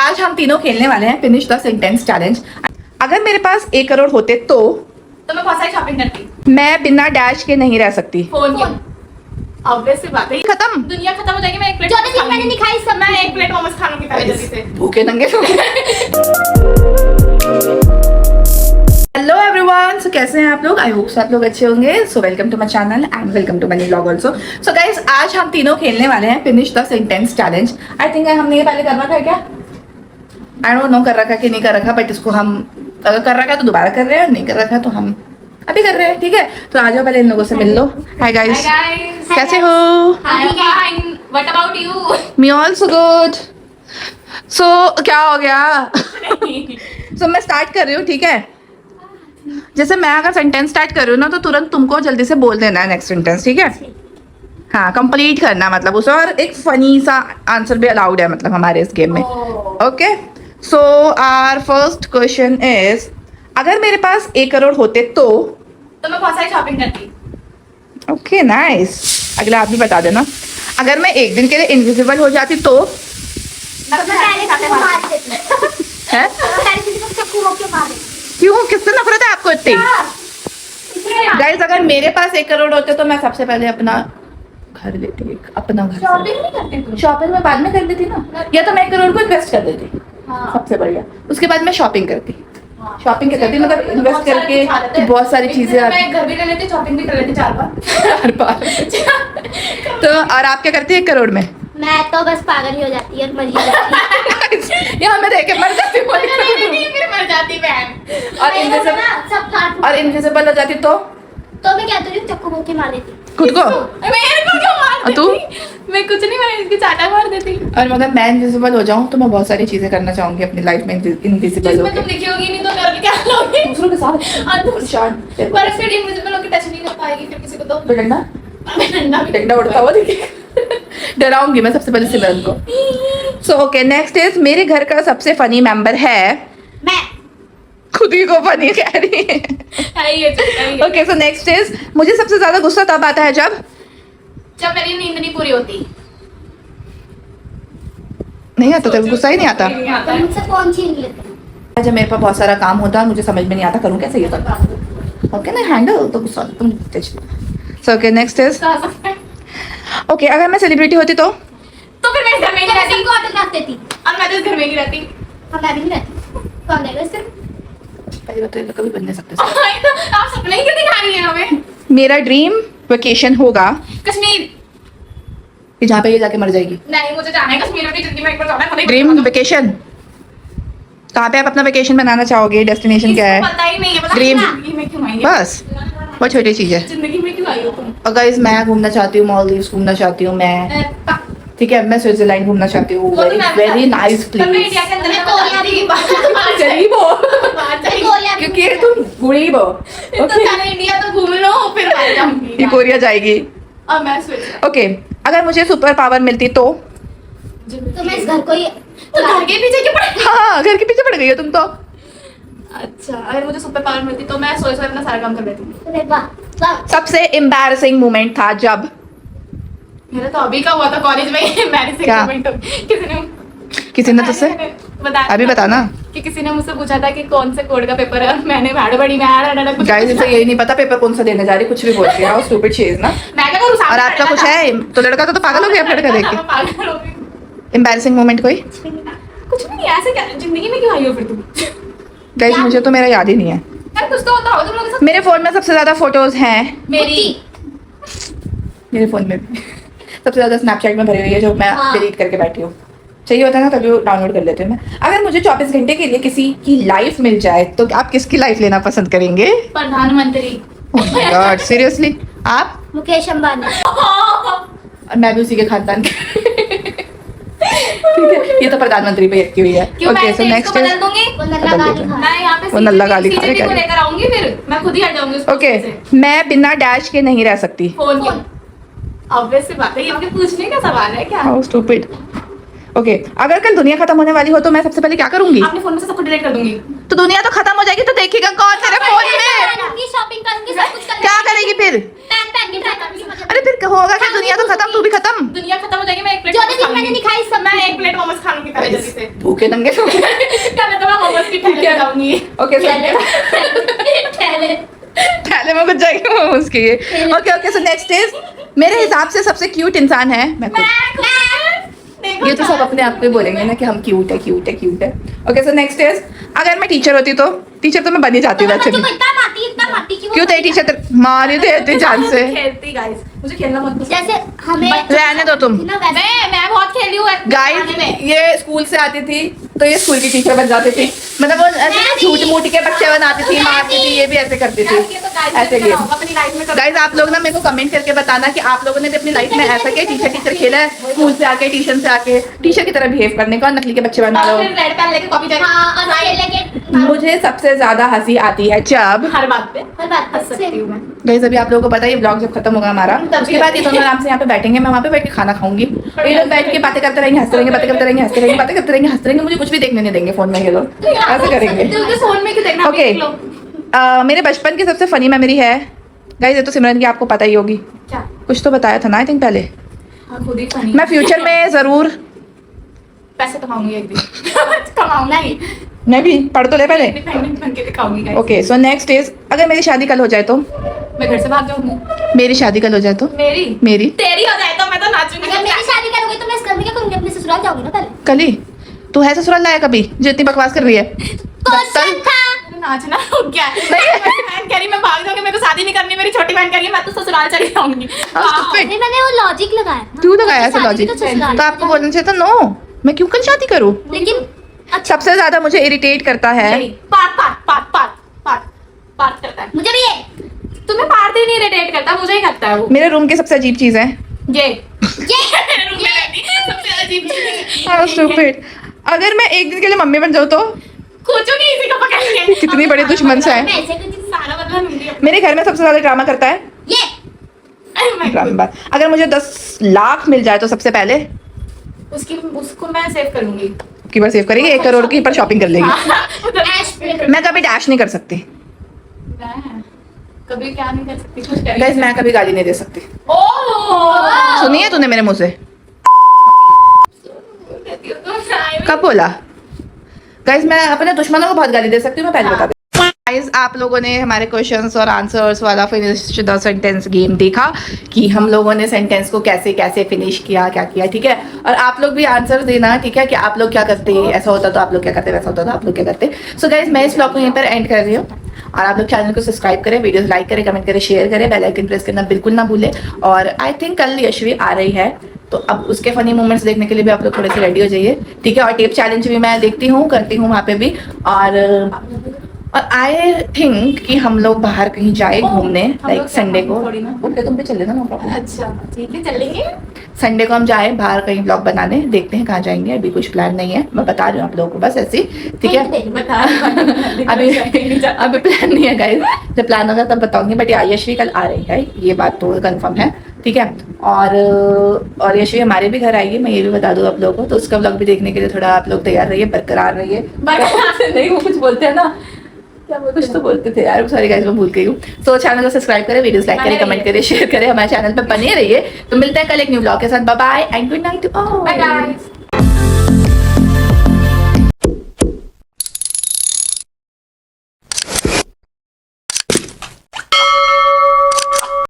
आज हम तीनों खेलने वाले हैं फिनिश द सेंटेंस चैलेंज। अगर मेरे पास 1 करोड़ होते तो मैं बहुत सारी शॉपिंग करती। मैं बिना डैश के नहीं रह सकती। फोन ऑब्वियस सी बात है, खत्म। दुनिया खत्म हो जाएगी। मैं एक प्लेट जो दिन मैंने नहीं खाई सब मैं एक प्लेट मोमोज खा लूंगी पहले जल्दी से। भूखे नंगे हेलो एवरीवन, सो कैसे हैं आप लोग? आई होप सो आप लोग अच्छे होंगे। So welcome to my channel and welcome to my vlog also. So guys, आज हम तीनों खेलने वाले हैं finish the sentence challenge. I think हमने ये पहले कर रखा है क्या? आई डोंट नो कर रखा कि नहीं कर रखा, बट इसको हम अगर कर रखा है तो दोबारा कर रहे हैं, और नहीं कर रखा है तो हम अभी कर रहे हैं। ठीक है, तो आ जाओ, पहले इन लोगों से मिल लो। हाय गाइस, कैसे हो? What about you? Me also good. So क्या हो गया? सो मैं स्टार्ट कर रही हूँ, ठीक है? जैसे मैं अगर सेंटेंस स्टार्ट कर रही हूँ ना, तो तुरंत तुमको जल्दी से बोल देना है नेक्स्ट सेंटेंस, ठीक है? हाँ, कंप्लीट करना मतलब उसे, और एक फनी सा आंसर भी अलाउड है मतलब हमारे इस गेम में। Okay, so our first question is, अगर मेरे पास 1 करोड़ होते तो मैं बहुत सारी शॉपिंग करती। Okay nice. अगला आप भी बता देना। अगर मैं एक दिन के लिए इनविजिबल हो जाती तो है? क्यों, किससे नफरत है आपको इतनी? गाइस, अगर मेरे पास 1 करोड़ होते तो मैं सबसे पहले अपना घर लेती, अपना घर। शॉपिंग नहीं करती तू? शॉपिंग में बाद में कर लेती ना, या तो मैं 1 करोड़ को इन्वेस्ट कर देती। सबसे बढ़िया। उसके बाद मैं शॉपिंग करती। शॉपिंग क्या करती मतलब इन्वेस्ट करके कि बहुत सारी चीजें। मैं घर भी ले लेती, शॉपिंग भी कर लेती 4 बार। तो और आप क्या करती है 1 करोड़ में? मैं तो बस पागल ही हो जाती है, मर ही जाती यहाँ मैं देख के मर जाती हूँ। फिर मर जाती बहन। और इनविजिबल, सब काट और इनविजिबल हो जाती तो मैं क्या तो चक्कू मुक्की मार देती। खुद को। मेरे को क्यों मार और तू? देती? मैं कुछ नहीं, मैं इसकी चाटा मार देती। और मगर मैं इनविजिबल हो जाऊँ तो मैं बहुत सारी चीजें करना चाहूंगी अपनी लाइफ में इनविजिबल जिसमें तुम होकर। लिखी होगी नहीं तो कर क्या लोगे? दूसरों के साथ और दूसरों- परेशान। पर फिर इनविजिबल होकर टच नहीं कर पाएगी फिर किसी को तो। तो डंडा डंडा भी डंडा उड़ता हुआ दिखेगा। डराऊंगी मैं सबसे पहले सिमरन को। सो ओके, नेक्स्ट इज, मेरे घर का सबसे फनी मेंबर है। मैं खुद ही को फनी कह रही है। चाहिए। ओके, सो नेक्स्ट इज, मुझे सबसे ज्यादा गुस्सा तब आता है जब जब मेरी नींद नहीं पूरी होती। नहीं आता, तब गुस्सा ही नहीं आता। नहीं आता तो है। मुझसे फोन छीन लेते। जब मेरे पास बहुत सारा काम होता है, मुझे समझ में नहीं आता करूँ कैसे ये सब। ओके ना, हैंडल तो गुस्सा तुम। So okay, next is, okay, अगर मैं सेलिब्रिटी होती तो फिर मैं इस घर में ही नहीं रहती सबको ऑटोग्राफ देती। और मैं तो इस घर में ही नहीं रहती। हाँ, मैं भी नहीं रहती। कौन देगा इससे? पहले बताइए, तो कभी बन नहीं सकते। तो आप सपने ही क्यों दिखा रही हैं हमें? मेरा ड्रीम वेकेशन होगा कश्मीर। कि जहाँ पे ये जाके मर जाएगी। नहीं, मुझे जाना है कश्मीर अपनी जिंदगी में एक बार जाना है। ड्रीम वेकेशन कहाँ पे आप अपना वेकेशन बनाना चाहोगे? डेस्टिनेशन क्या है? पता ही नहीं है। Dream। जिंदगी में क्यों आई है? बस बहुत छोटी चीज है। जिंदगी में क्यों आई हो तुम? अगर इस मैं घूमना चाहती हूँ, मॉलदीव्स घूमना चाहती हूँ मैं, ठीक है? मैं स्विट्जरलैंड घूमना चाहती हूँ। वो तो मैं भी वेरी नाइस पर मैं प्लेस। इंडिया के अंदर मैं में कोरिया भी- गरीब हो बाहर जाएगी। कोरिया भी- क्योंकि तुम गरीब हो। तो पहले इंडिया तो घूम लो फिर बाहर जाऊंगी। ये कोरिया जाएगी। और मैं स्विट्जरलैंड। ओके, अगर मुझे सुपर पावर मिलती तो? तो मैं इस घर को ही तो घर के पीछे क्यों पड़े? हाँ, घर के पीछे पड़ गई हो तुम तो। अच्छा, अगर मुझे सुपर पावर मिलती तो मैं सोए सोए अपना सारा काम कर लेती। अरे वाह वाह। सबसे एम्बैरसिंग मोमेंट था जब? मेरा तो अभी का हुआ था कॉलेज में। मैंने क्या? किसी ने तुझसे अभी बताना कि किसी ने मुझसे पूछा था कि कौन से कोड का पेपर है, और मैंने भाड़ बड़ी मैं गाइस, इसे यही नहीं पता पेपर कौन सा देने जा रही, कुछ भी बोल रही है। और स्टूपिड शी इज ना। मैं क्या करूं? और आपका कुछ है तो लड़का तो पागल हो गया लड़का देख के। पागल हो गई। एम्बैरसिंग मोमेंट कोई? कुछ भी नहीं, ऐसे क्या जिंदगी में क्यों आई हो फिर तुम? गाइस, मुझे तो मेरा याद ही नहीं है। यार कुछ तो होता होगा तुम लोगों के साथ। मेरे फोन में सबसे ज्यादा फोटोज हैं। मेरी मेरे फोन में भी सबसे ज्यादा स्नैपचैट में भरी हुई है, जो मैं हाँ। डिलीट करके बैठी हूँ। चाहिए होता है ना, तभी डाउनलोड कर लेते हैं मैं। अगर मुझे 24 घंटे के लिए किसी की लाइफ मिल जाए तो आप किसकी लाइफ लेना पसंद करेंगे? प्रधानमंत्री। God, seriously? आप? मुकेश अंबानी। और मैं भी उसी के खानदान की। ठीक है, ये तो प्रधानमंत्री पे अटकी हुई है। क्यों मैं ओके, सो इसको नेक्स्ट बदल इज, दूंगी? वो नल्ला गाली खा। मैं यहाँ पे वो नल्ला गाली खा रहे CCTV को क्या? लेकर आऊंगी, फिर मैं खुद ही हट जाऊंगी उसको ओके, से। मैं बिना डैश के नहीं रह सकती। फोन ऑब्वियस सी बात है, ये मुझे पूछने का सवाल है क्या? How stupid. ओके, अगर कल दुनिया खत्म होने वाली हो तो मैं सबसे पहले क्या करूंगी? अपने फोन में से सबको डिलीट कर दूंगी। तो दुनिया तो खत्म हो जाएगी तो देखेगा कौन तेरे फोन में? करूंगी, शॉपिंग करूंगी, सब कुछ करूंगी। क्या करेगी फिर? अरे फिर होगा क्या, दुनिया तो खत्म, तू भी खत्म। दुनिया खत्म हो जाएगी, मैं एक प्लेट जो दिन मैंने नहीं खाई सब मैं एक प्लेट मोमोज खा लूंगी पहले जल्दी से। भूखे नंगे सो पहले तो मैं मोमोज की ठीक है। खाऊंगी। ओके पहले पहले मैं कुछ जाएगी मोमोज के लिए। ओके सो नेक्स्ट इज, मेरे हिसाब से सबसे क्यूट इंसान है मैं खुद। ये तो सब अपने आप को ही बोलेंगे ना कि हम क्यूट है। ओके सो नेक्स्ट इज, अगर मैं टीचर होती तो टीचर तो मैं बन ही जाती हूँ वैसे भी। इतना माती क्यों तेरी टीचर मारी देती जान से। खेलती गाइस, मुझे खेलना बहुत पसंद है। जैसे हमें रहने दो तुम ना वैसे मैं बहुत खेली हूँ गाइस। ये स्कूल से आती थी तो ये स्कूल की टीचर बन जाती थी, मतलब वो ऐसे झूठ मूठ के बच्चे बनाती थी, मारती थी, ये भी ऐसे करती थी। ऐसे गेम अपनी लाइफ में गाइस, आप लोग ना मेरे को कमेंट करके बताना कि आप लोगों ने भी अपनी लाइफ में ऐसा क्या टीचर खेला है, स्कूल से आके ट्यूशन से आके टीचर की तरह बिहेव करने का, नकली के बच्चे बना लो। फिर रेड पेन लेके कॉपी जाए हाँ और ये लेके मुझे सबसे ज्यादा हंसी आती है जब हर बात पे हर बात हंस सकती हूँ मैं। गाइस, अभी आप लोगों को पता है ये ब्लॉग जब खत्म होगा हमारा, उसके बाद ये दोनों आराम से यहाँ पे बैठेंगे, मैं वहाँ पे बैठ के खाना खाऊंगी, ये लोग बैठ के बातें करते रहेंगे, हंसते रहेंगे, बातें करते रहेंगे, हंसते रहेंगे, बातें करते रहेंगे, हंसते रहेंगे, मुझे कुछ भी देखने नहीं देंगे फोन में ये लोग, ऐसे करेंगे। तुझे फोन में क्यों देखना? ओके, देख लो। मेरे बचपन की सबसे फनी मेमोरी है गाइस, ये तो सिमरन की आपको पता ही होगी, क्या? कुछ तो बताया था ना आई थिंक पहले। हाँ, खुद ही funny मैं फ्यूचर में जरूर, पैसे कमाऊंगी एक दिन। कमाऊंगी नहीं, मैं भी पढ़ तो ले पहले। इंडिपेंडेंट बन के दिखाऊंगी guys। Okay so next is, अगर मेरी शादी कल हो जाए तो, मैं घर से भाग जाऊंगी। मेरी शादी कल हो जाए तो, मेरी तेरी हो जाए तो मैं तो नाचूंगी। अगर मेरी शादी करोगे तो मैं इस घर में क्या करूंगी, अपने ससुराल जाऊंगी ना पहले। कल ही तू है ससुराल लाया कभी जो इतनी बकवास कर रही है? क्वेश्चन था नाचना हो क्या? बहन कह रही मैं भाग जाऊंगी, मेरे को शादी नहीं करनी, मेरी छोटी बहन कह रही है मैं तो ससुराल चली जाऊंगी। stupid। नहीं, मैंने वो लॉजिक लगाया ना। क्यों लगाया ऐसा शादी लॉजिक? तो ससुराल। तो आपको बोलना चाहिए था नो, मैं क्यों कल शादी करूं? लेकिन अच्छा सबसे ज्यादा मुझे इरिटेट करता है, पार्ट करता है। मुझे भी ये तुम्हें पार्ट ही नहीं इरिटेट करता, मुझे ही करता है वो। मेरे रूम की सबसे अजीब चीज है ये ये रूम में रहती है, सबसे अजीब चीज़। How stupid। अगर मैं एक दिन के लिए मम्मी बन जाऊँ तो खोजूंगी इसी को पकड़ के। कितनी बड़ी दुश्मन से है। मैं ऐसे कुछ सारा बदला लूंगी अपना। मेरे घर में सबसे ज्यादा ड्रामा करता है, ये अरे मैं ड्रामा। अगर मुझे 10 लाख मिल जाए तो सबसे पहले उसको मैं सेव करूंगी। की बार सेव करेगी, 1 करोड़ की पर शॉपिंग कर लेगी। ऐश पे मैं कभी डैश नहीं कर सकती मैं कभी क्या नहीं कर सकती, कुछ कर गाइस, मैं कभी गाली नहीं दे सकती। ओह सुनी है तूने मेरे मुंह से? कब बोला? गाइस, मैं अपने दुश्मनों को बहुत गाली दे सकती हूँ, मैं पहले बता दूं। गाइस, आप लोगों ने हमारे क्वेश्चंस और आंसर्स वाला फिनिश द सेंटेंस गेम देखा कि हम लोगों ने सेंटेंस को कैसे कैसे फिनिश किया, क्या किया, ठीक है। और आप लोग भी आंसर देना, ठीक है, कि आप लोग क्या करते, ऐसा होता तो आप लोग क्या करते, वैसा होता तो आप लोग क्या करते। सो गाइस, मैं इस ब्लॉग को यहीं पर एंड कर रही हूँ, और आप लोग चैनल को सब्सक्राइब करें, वीडियोस लाइक करें, कमेंट करें, शेयर करें, बेल आइकन प्रेस करना बिल्कुल ना भूलें। और आई थिंक कल यशवी आ रही है, तो अब उसके फनी मोमेंट्स देखने के लिए भी आप लोग थोड़े से रेडी हो जाइए, ठीक है। और टेप चैलेंज भी मैं देखती हूँ, करती हूँ वहाँ पे भी। और आई थिंक कि हम लोग बाहर कहीं जाए घूमने, लाइक संडे को। ओके, तुम भी चले ना, नो प्रॉब्लम। अच्छा ठीक है, चलेंगे। संडे को हम जाए बाहर कहीं ब्लॉग बनाने, देखते हैं कहाँ जाएंगे, अभी कुछ प्लान नहीं है, मैं बता रही हूँ आप लोगों को बस ऐसे ही, ठीक है। बता अभी प्लान नहीं है गाइस, जब प्लान होगा तब बताऊंगी। बट यशवी कल आ रही है, ये बात तो कंफर्म है, ठीक है। और यशवी हमारे भी घर आएगी, मैं ये भी बता दूं आप लोगों को, तो उसका ब्लॉग भी देखने के लिए थोड़ा आप लोग तैयार रहिए, बरकरार रहिए। नहीं, वो कुछ बोलते हैं ना, क्या कुछ तो बोलते थे यार, सॉरी गाइस, मैं भूल गई हूँ। सो चैनल को सब्सक्राइब करें, वीडियोस लाइक करें, कमेंट करें, शेयर करें, हमारे चैनल पर बने रहिए। तो मिलते हैं कल एक न्यू ब्लॉग के साथ। Bye bye and good night to all. Bye guys.